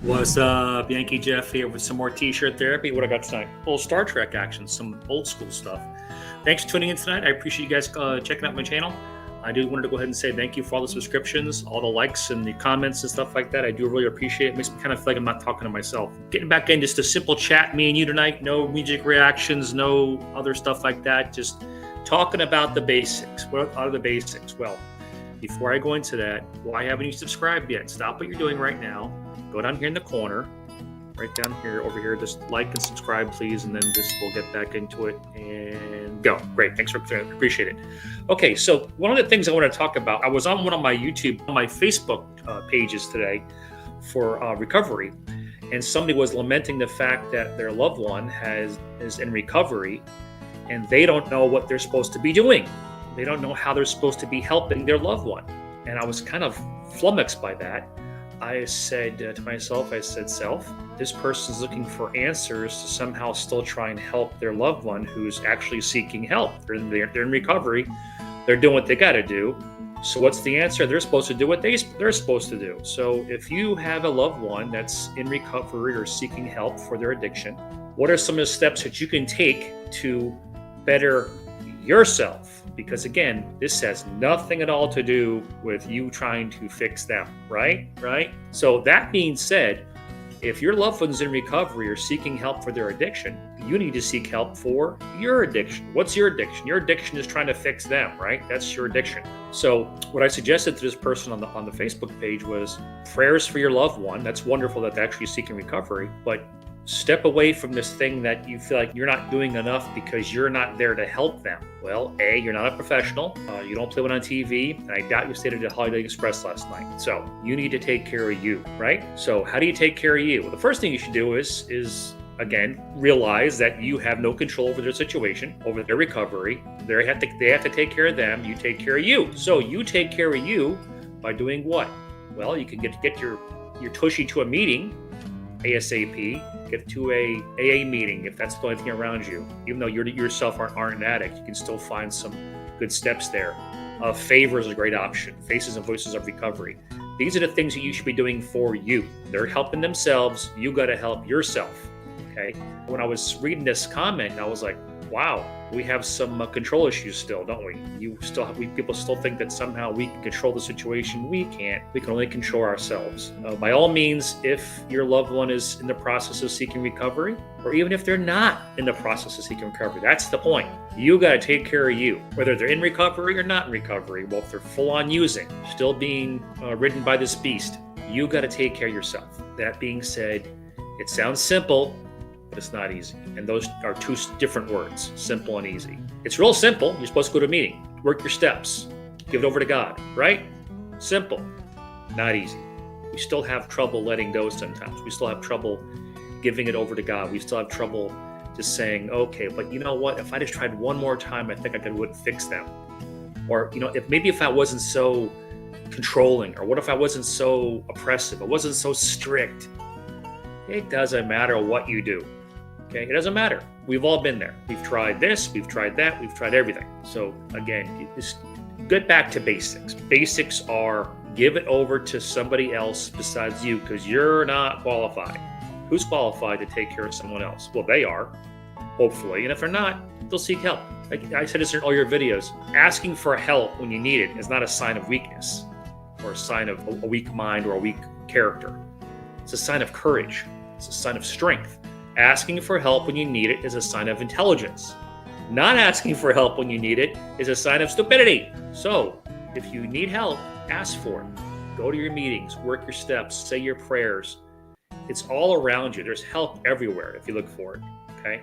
What's up? Yankee Jeff here with some more t-shirt therapy. What I got tonight? Old Star Trek action, some old school stuff. Thanks for tuning in tonight. I appreciate you guys checking out my channel. I do wanted to go ahead and say thank you for all the subscriptions, all the likes and the comments and stuff like that. I do really appreciate it. It makes me kind of feel like I'm not talking to myself. Getting back in just a simple chat, me and you tonight. No music reactions, no other stuff like that. Just talking about the basics. What are the basics? Well, before I go into that, why haven't you subscribed yet? Stop what you're doing right now. Go down here in the corner, right down here, over here. Just like and subscribe, please, and then we'll get back into it and go. Great, thanks for appreciate it. Okay, so one of the things I want to talk about, I was on one of my Facebook pages today for recovery, and somebody was lamenting the fact that their loved one is in recovery, and they don't know what they're supposed to be doing. They don't know how they're supposed to be helping their loved one, and I was kind of flummoxed by that. I said to myself, self, this person's looking for answers to somehow still try and help their loved one who's actually seeking help. They're in recovery. They're doing what they got to do. So what's the answer? They're supposed to do what they're supposed to do. So if you have a loved one that's in recovery or seeking help for their addiction, what are some of the steps that you can take to better yourself? Because again, this has nothing at all to do with you trying to fix them, right? So that being said, if your loved one's in recovery or seeking help for their addiction, you need to seek help for your addiction. What's your addiction? Your addiction is trying to fix them, right? That's your addiction. So what I suggested to this person on the Facebook page was prayers for your loved one. That's wonderful that they're actually seeking recovery, but step away from this thing that you feel like you're not doing enough because you're not there to help them. Well, A, you're not a professional. You don't play one on TV. And I doubt you stayed at the Holiday Express last night. So you need to take care of you, right? So how do you take care of you? Well, the first thing you should do is again, realize that you have no control over their situation, over their recovery. They have to take care of them. You take care of you. So you take care of you by doing what? Well, you can get your tushy to a meeting ASAP. Get to a AA meeting if that's the only thing around you. Even though you yourself aren't an addict, you can still find some good steps there. Favor is a great option. Faces and Voices of Recovery. These are the things that you should be doing for you. They're helping themselves. You got to help yourself. Okay. When I was reading this comment, I was like, wow, we have some control issues still, don't we? People still think that somehow we can control the situation. We can't. We can only control ourselves. By all means, if your loved one is in the process of seeking recovery, or even if they're not in the process of seeking recovery, that's the point. You got to take care of you, whether they're in recovery or not in recovery. Well, if they're full on using, still being ridden by this beast, you got to take care of yourself. That being said, it sounds simple, but it's not easy. And those are two different words, simple and easy. It's real simple. You're supposed to go to a meeting, work your steps, give it over to God, right? Simple, not easy. We still have trouble letting go sometimes. We still have trouble giving it over to God. We still have trouble just saying, okay, but you know what? If I just tried one more time, I think I would fix them. Or, if I wasn't so controlling, or what if I wasn't so oppressive? It wasn't so strict. It doesn't matter what you do. Okay, it doesn't matter. We've all been there. We've tried this, we've tried that, we've tried everything. So again, just get back to basics. Basics are give it over to somebody else besides you, because you're not qualified. Who's qualified to take care of someone else? Well, they are, hopefully. And if they're not, they'll seek help. Like I said this in all your videos, asking for help when you need it is not a sign of weakness or a sign of a weak mind or a weak character. It's a sign of courage. It's a sign of strength. Asking for help when you need it is a sign of intelligence. Not asking for help when you need it is a sign of stupidity. So if you need help, ask for it. Go to your meetings, work your steps, say your prayers. It's all around you. There's help everywhere if you look for it, okay?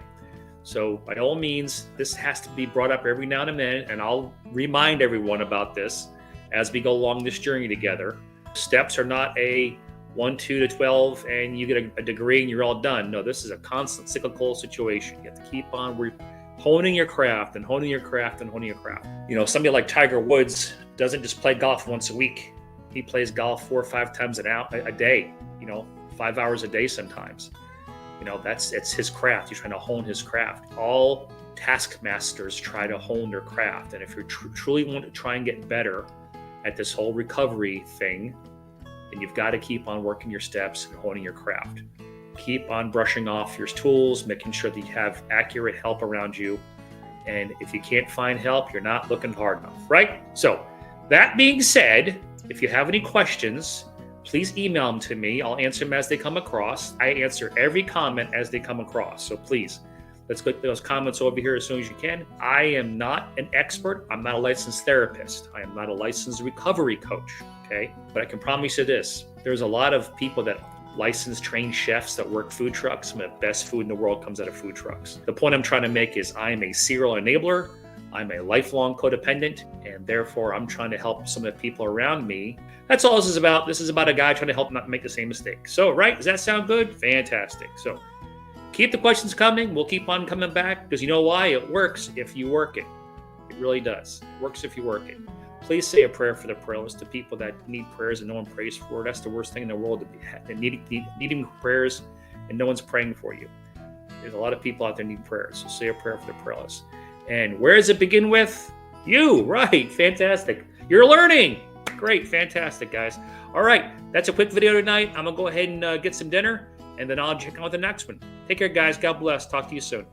So by all means, this has to be brought up every now and then, and I'll remind everyone about this as we go along this journey together. Steps are not a 1, 2 to 12 and you get a degree and you're all done. No, this is a constant cyclical situation. You have to keep on honing your craft and honing your craft and honing your craft. Somebody like Tiger Woods doesn't just play golf once a week. He plays golf 4 or 5 times a day, 5 hours a day sometimes. It's his craft. He's trying to hone his craft. All taskmasters try to hone their craft. And if you truly want to try and get better at this whole recovery thing, then you've got to keep on working your steps and honing your craft. Keep on brushing off your tools, making sure that you have accurate help around you. And if you can't find help, you're not looking hard enough, right? So that being said, if you have any questions, please email them to me. I'll answer them as they come across. I answer every comment as they come across. So please, let's get those comments over here as soon as you can. I am not an expert. I'm not a licensed therapist. I am not a licensed recovery coach, okay? But I can promise you this. There's a lot of people that licensed trained chefs that work food trucks. Some of the best food in the world comes out of food trucks. The point I'm trying to make is I'm a serial enabler. I'm a lifelong codependent, and therefore I'm trying to help some of the people around me. That's all this is about. This is about a guy trying to help not make the same mistake. So, right? Does that sound good? Fantastic. So keep the questions coming. We'll keep on coming back because you know why? It works if you work it. It really does. It works if you work it. Please say a prayer for the prayerless, to people that need prayers and no one prays for. That's the worst thing in the world, to be needing prayers and no one's praying for you. There's a lot of people out there need prayers. So say a prayer for the prayerless. And where does it begin with? You, right? Fantastic. You're learning. Great. Fantastic, guys. All right. That's a quick video tonight. I'm going to go ahead and get some dinner, and then I'll check out the next one. Take care, guys. God bless. Talk to you soon.